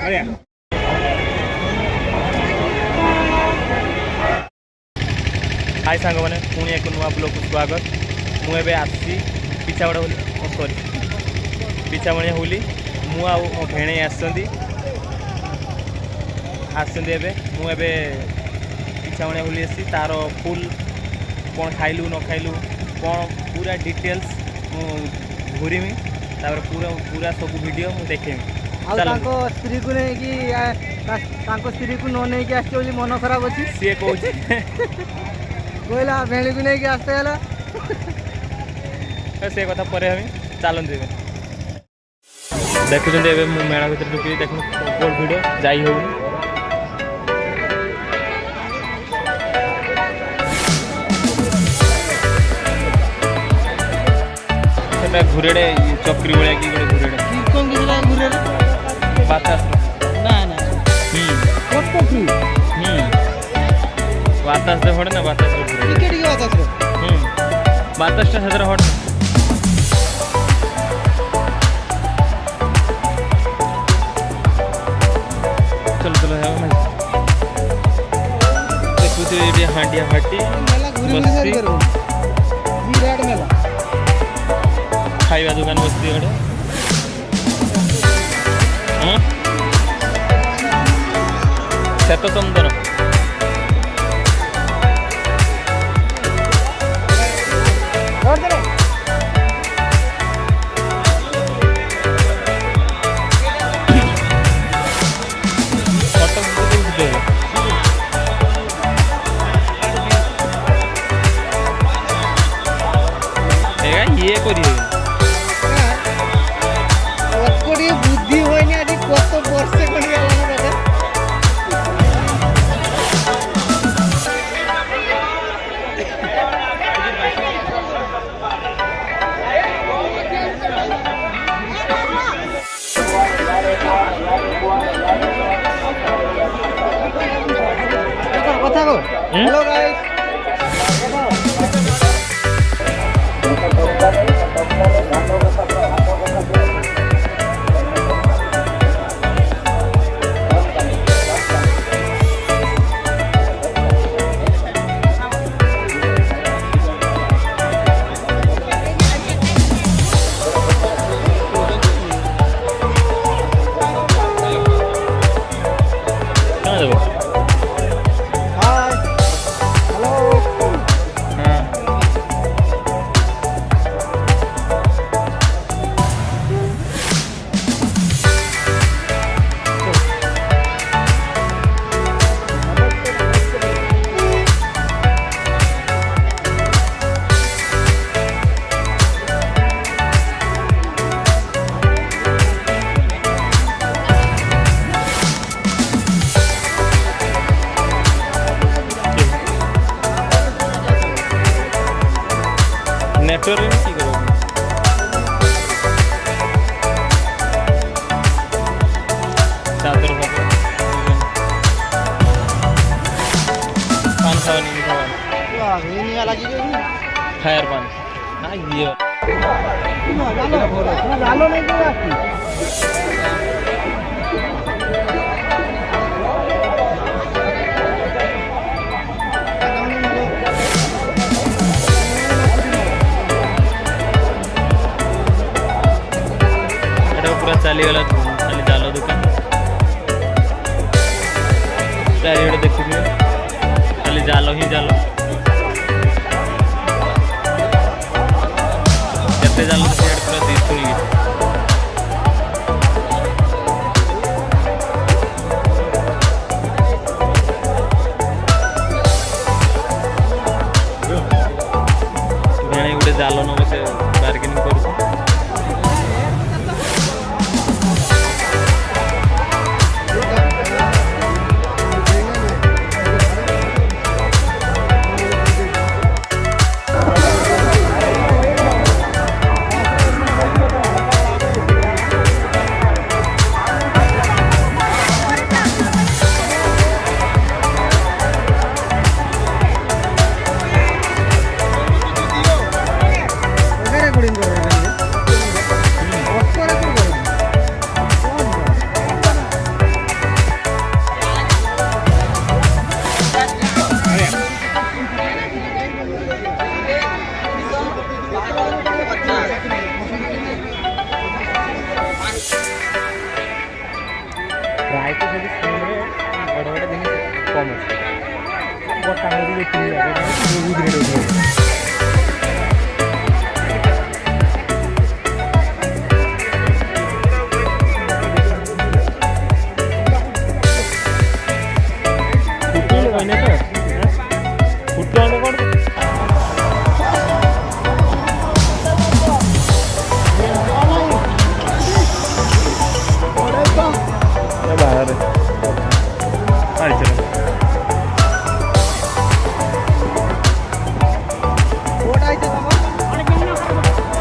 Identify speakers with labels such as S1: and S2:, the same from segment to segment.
S1: हाय सांग मैंने पुणी एक नुआ ब्लॉग को स्वागत। मुझे आसी पिछावड़ा होली सॉरी पिछावणिया होली मु आ मो भेणे आसछंती मुझे पिछावणिया होली आसी तार फुल कौन खाइलु न खाइलु कौन पूरा डिटेल्स घूरीमी पूरा पूरा सब वीडियो मु देखेमी।
S2: स्त्री को नहीं कि स्त्री को न नहीं कि आसली मन खराब अच्छी
S1: सी कौन
S2: कहला भेड़ी को नहीं आसते
S1: से कथा पर चलते देखुं मेला भर ढुकी देख गोल भिड़ जाई हो घुरेड़े चक्री भाया कि घुरेड़े बातास बातास हटे ना बातास बातास हजर हट चलो चलो देखुचे ये हांडिया हाटी खाइबा दुकान बसती गड़े सेत चंदन ये करिए
S2: बुद्धि होनी आज कत वर्षे कथा को हेलो गाइस
S1: नेटवर्क में की करो चादर पान खावा नहीं खावा
S2: ये नहीं लगी
S1: फायर पान ना ये
S2: लालो नहीं आती
S1: पूरा चलीगला खाली जाल दुकान चारिड़े देखुए खाली जाल ही जाल केते जाल पूरा दिशुनी भेणे गोटे जाल न से बार्गेनिंग कर ଖାଇତେ ସବୁ ସ୍କିମ୍ରେ ବଡ଼ ବଡ଼ ଜିନିଷ କମ୍ ଅଛି ଗୋଟା ହେଉଛି ଯେତିକି ବହୁତ ରେଟ୍ ଅଧିକ କହିଲେ ତ ଫୁଟୁ ଆଣେ କ'ଣ ବାହାରେ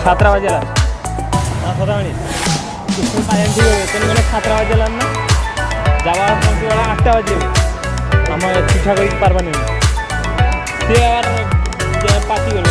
S1: सातरा वाजेला सदाणी टाइम ठीक है तेन मैंने 7 वाजेला ना जावा पहुँच वाला 8 बजे आम चिठा कर पार्बानी सी यार पाती गल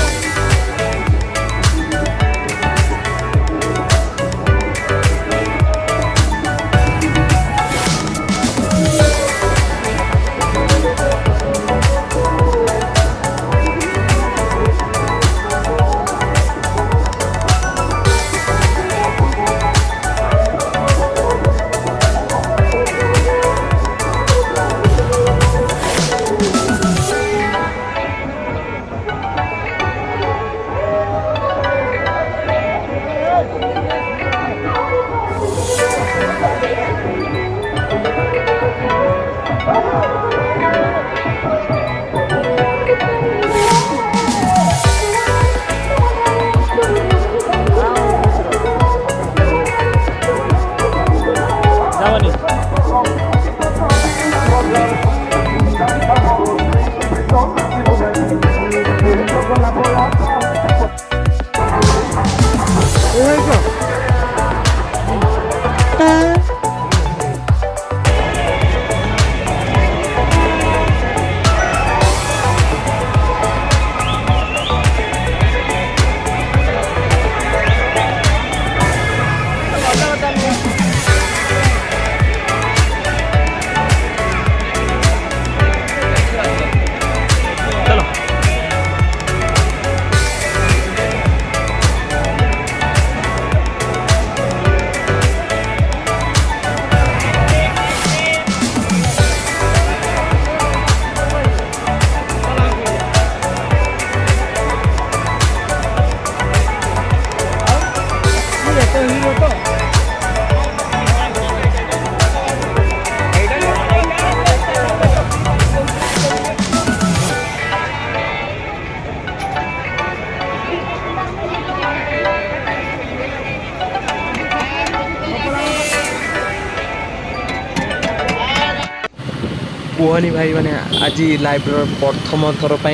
S1: कुहनी भाई मैंने आज लाइब्रेरी प्रथम थर पर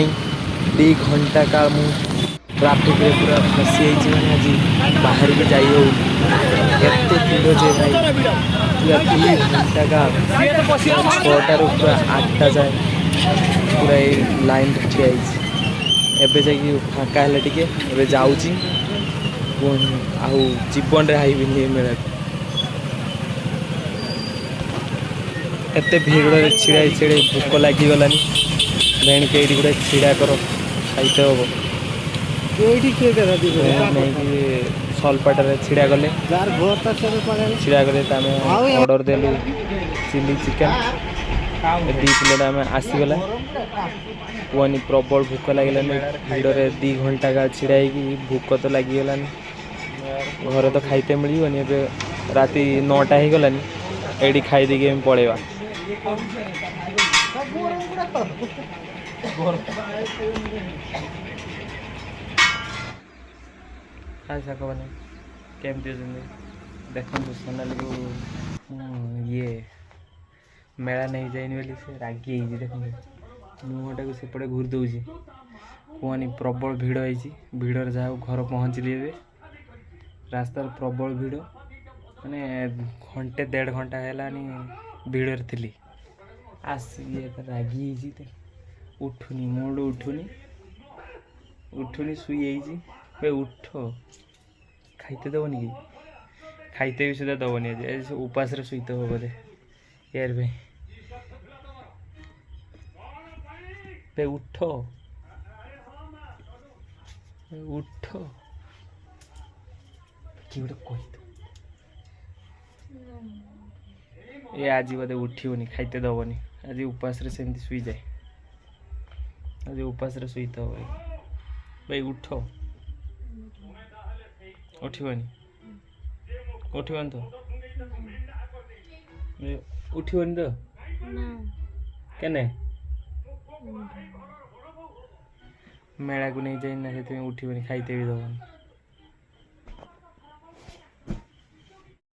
S1: 2 घंटा काल मु ट्राफिक रे पूरा फसी मैंने आज बाहर भी जाइ हो भीड़ जे भाई पूरा 2 घंटा का 6टार पूरा 8टा जाए पूरा ये लाइन ठिया एबे जाकि फाँका है टे जाऊँगी आउ जीवन रे हाइबिनी मेला एते भीड़ छिड़ा छिड़े भोक लगिगलानी भेण के गोटे छिड़ा कर खाइते हम सलपाटे छिड़ा गले छिड़ा गले ऑर्डर देलु चिली चिकेन 2 प्लेट आम आसीगला कहनी प्रबल भोक लगे भीड़ 2 घंटा का छिड़ा भोक तो लगिगलानी घर तो खाइते मिलनी ए राति 9टा हो गलानी ये खाई देके पलैया हाय साको मैंने केमती देखो सोनाली को ये मेला नहीं जाइनि बोली से रागी देखो मुहटा को सेपटे घूरी दूसरी कहनी प्रबल भिड़ होती भिड़ जहाँ घर पहुँचली ए रास्तार प्रबल भिड़ माने घंटे 1.5 घंटा है भिड़ थी आसी रागी उठुनी मुंड उठुनी शुई उठ खाइते दबनी कि खाइते भी सुधा दबनी आज उपास शुईते हो बोधे यार भाई उठ उठ कि गोटे कही ये आज बोधे उठिबनी खाइते दबनी आज उपास रे सेमती सुई जाए आज उपास रे सुई तो भाई उठ उठिबनी उठिबनी तो उठिबनी तो केने मेला को नहीं जाइना से उठिबनी खाइते भी दबनी